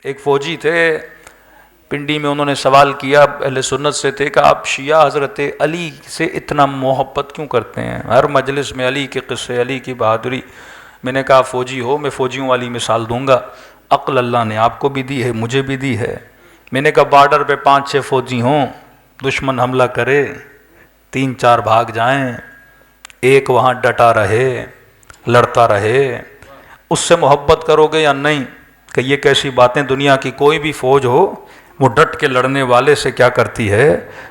ایک فوجی تھے پنڈی میں، انہوں نے سوال کیا، اہل سنت سے تھے کہ آپ شیعہ حضرت علی سے اتنا محبت کیوں کرتے ہیں؟ ہر مجلس میں علی کے قصے، علی کی بہادری۔ میں نے کہا فوجی ہو، میں فوجیوں والی مثال دوں گا، عقل اللہ نے آپ کو بھی دی ہے، مجھے بھی دی ہے۔ میں نے کہا بارڈر پہ 5-6 فوجی ہوں، دشمن حملہ کرے، 3-4 بھاگ جائیں، ایک وہاں ڈٹا رہے، لڑتا رہے، اس سے محبت کرو گے یا نہیں؟ کہ یہ کیسی باتیں، دنیا کی کوئی بھی فوج ہو وہ ڈٹ کے لڑنے والے سے کیا کرتی ہے؟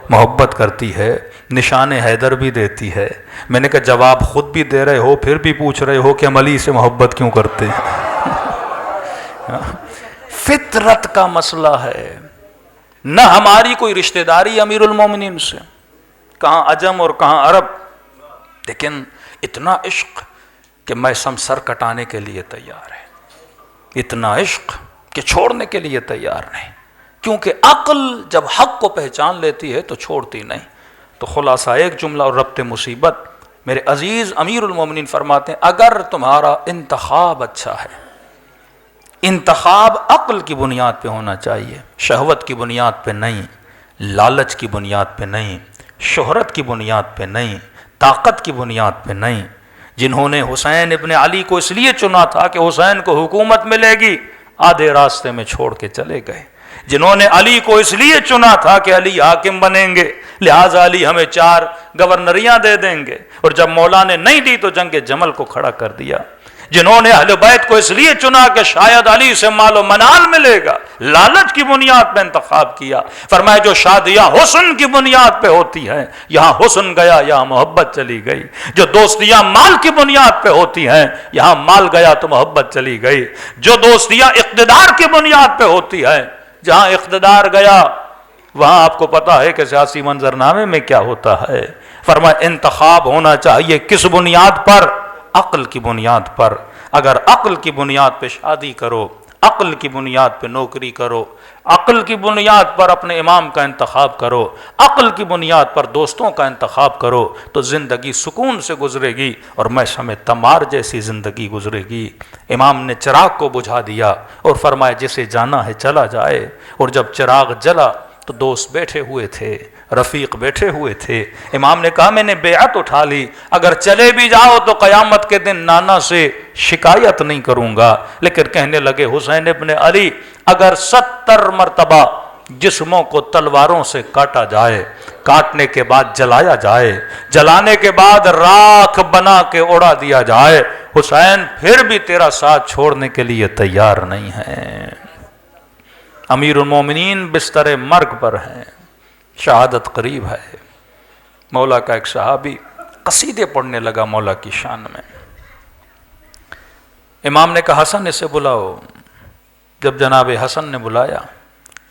محبت کرتی ہے، نشان حیدر بھی دیتی ہے۔ میں نے کہا جواب خود بھی دے رہے ہو، پھر بھی پوچھ رہے ہو کہ ہم علی سے محبت کیوں کرتے ہیں؟ فطرت کا مسئلہ ہے، نہ ہماری کوئی رشتہ داری امیر المومنین سے، کہاں عجم اور کہاں عرب، لیکن اتنا عشق کہ میں سر کٹانے کے لیے تیار ہے، اتنا عشق کہ چھوڑنے کے لیے تیار نہیں، کیونکہ عقل جب حق کو پہچان لیتی ہے تو چھوڑتی نہیں۔ تو خلاصہ ایک جملہ اور ربط مصیبت، میرے عزیز امیر المومنین فرماتے ہیں اگر تمہارا انتخاب اچھا ہے، انتخاب عقل کی بنیاد پہ ہونا چاہیے، شہوت کی بنیاد پہ نہیں، لالچ کی بنیاد پہ نہیں، شہرت کی بنیاد پہ نہیں، طاقت کی بنیاد پہ نہیں۔ جنہوں نے حسین ابن علی کو اس لیے چنا تھا کہ حسین کو حکومت ملے گی، آدھے راستے میں چھوڑ کے چلے گئے۔ جنہوں نے علی کو اس لیے چنا تھا کہ علی حاکم بنیں گے، لہٰذا علی ہمیں 4 گورنریاں دے دیں گے، اور جب مولا نے نہیں دی تو جنگ جمل کو کھڑا کر دیا۔ جنہوں نے اہل بیت کو اس لیے چنا کہ شاید علی سے مال و منال ملے گا، لالچ کی بنیاد پہ انتخاب کیا۔ فرمایا جو شادیاں حسن کی بنیاد پہ ہوتی ہیں، یہاں حسن گیا، یہاں محبت چلی گئی۔ جو دوستیاں مال کی بنیاد پہ ہوتی ہیں، یہاں مال گیا تو محبت چلی گئی۔ جو دوستیاں اقتدار کی بنیاد پہ ہوتی ہیں، جہاں اقتدار گیا وہاں آپ کو پتا ہے کہ سیاسی منظرنامے میں کیا ہوتا ہے۔ فرمایا انتخاب ہونا چاہیے کس بنیاد پر؟ عقل کی بنیاد پر۔ اگر عقل کی بنیاد پہ شادی کرو، عقل کی بنیاد پہ نوکری کرو، عقل کی بنیاد پر اپنے امام کا انتخاب کرو، عقل کی بنیاد پر دوستوں کا انتخاب کرو، تو زندگی سکون سے گزرے گی، اور میں سمجھتا تمار جیسی زندگی گزرے گی۔ امام نے چراغ کو بجھا دیا اور فرمایا جسے جانا ہے چلا جائے، اور جب چراغ جلا تو دوست بیٹھے ہوئے تھے، رفیق بیٹھے ہوئے تھے۔ امام نے کہا میں نے بیعت اٹھا لی، اگر چلے بھی جاؤ تو قیامت کے دن نانا سے شکایت نہیں کروں گا۔ لیکن کہنے لگے حسین ابن علی اگر 70 مرتبہ جسموں کو تلواروں سے کاٹا جائے، کاٹنے کے بعد جلایا جائے، جلانے کے بعد راکھ بنا کے اڑا دیا جائے، حسین پھر بھی تیرا ساتھ چھوڑنے کے لیے تیار نہیں ہے۔ امیر المومنین بستر مرگ پر ہیں، شہادت قریب ہے۔ مولا کا ایک صحابی قصیدے پڑھنے لگا مولا کی شان میں۔ امام نے کہا حسن اسے بلاؤ۔ جب جناب حسن نے بلایا،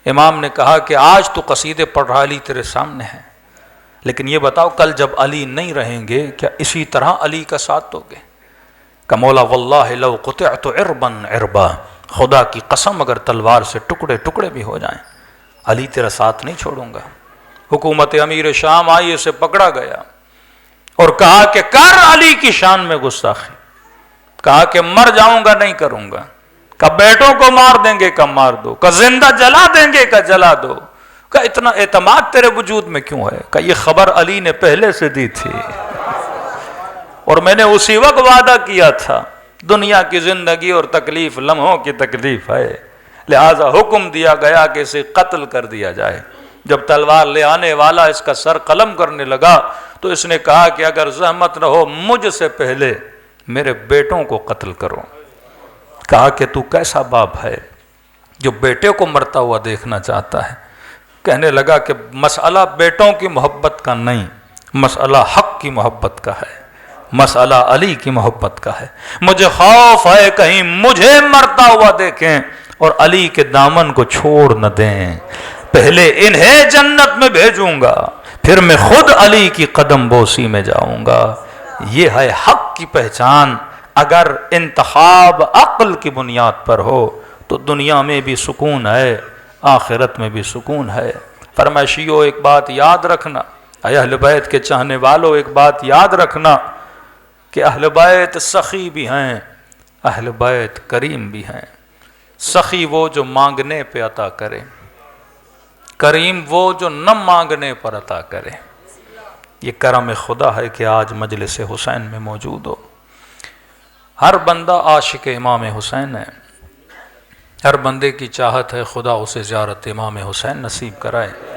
امام نے کہا کہ آج تو قصیدے پڑھ رہا، علی تیرے سامنے ہے، لیکن یہ بتاؤ کل جب علی نہیں رہیں گے کیا اسی طرح علی کا ساتھ دو گے؟ کہ مولا واللہ لو قطعت عربا عربا، خدا کی قسم اگر تلوار سے ٹکڑے ٹکڑے بھی ہو جائیں علی تیرا ساتھ نہیں چھوڑوں گا۔ حکومت امیر شام آئی، اسے پکڑا گیا اور کہا کہ کر علی کی شان میں گستاخی، کہا کہ مر جاؤں گا نہیں کروں گا، کہ بیٹوں کو مار دیں گے کہ مار دو، کہ زندہ جلا دیں گے کہ جلا دو، کہ اتنا اعتماد تیرے وجود میں کیوں ہے؟ کہ یہ خبر علی نے پہلے سے دی تھی اور میں نے اسی وقت وعدہ کیا تھا، دنیا کی زندگی اور تکلیف لمحوں کی تکلیف ہے، لہذا حکم دیا گیا کہ اسے قتل کر دیا جائے۔ جب تلوار لے آنے والا اس کا سر قلم کرنے لگا تو اس نے کہا کہ اگر زحمت نہ ہو مجھ سے پہلے میرے بیٹوں کو قتل کرو۔ کہا کہ تو کیسا باپ ہے جو بیٹے کو مرتا ہوا دیکھنا چاہتا ہے؟ کہنے لگا کہ مسئلہ بیٹوں کی محبت کا نہیں، مسئلہ حق کی محبت کا ہے، مسئلہ علی کی محبت کا ہے۔ مجھے خوف ہے کہیں مجھے مرتا ہوا دیکھیں اور علی کے دامن کو چھوڑ نہ دیں، پہلے انہیں جنت میں بھیجوں گا، پھر میں خود علی کی قدم بوسی میں جاؤں گا۔ یہ ہے حق کی پہچان۔ اگر انتخاب عقل کی بنیاد پر ہو تو دنیا میں بھی سکون ہے، آخرت میں بھی سکون ہے۔ فرمائشیو ایک بات یاد رکھنا، اے اہل بیت کے چاہنے والوں ایک بات یاد رکھنا کہ اہل بیت سخی بھی ہیں، اہل بیت کریم بھی ہیں۔ سخی وہ جو مانگنے پہ عطا کرے، کریم وہ جو نہ مانگنے پر عطا کرے۔ یہ کرم خدا ہے کہ آج مجلس حسین میں موجود ہو۔ ہر بندہ عاشق امام حسین ہے، ہر بندے کی چاہت ہے خدا اسے زیارت امام حسین نصیب کرائے۔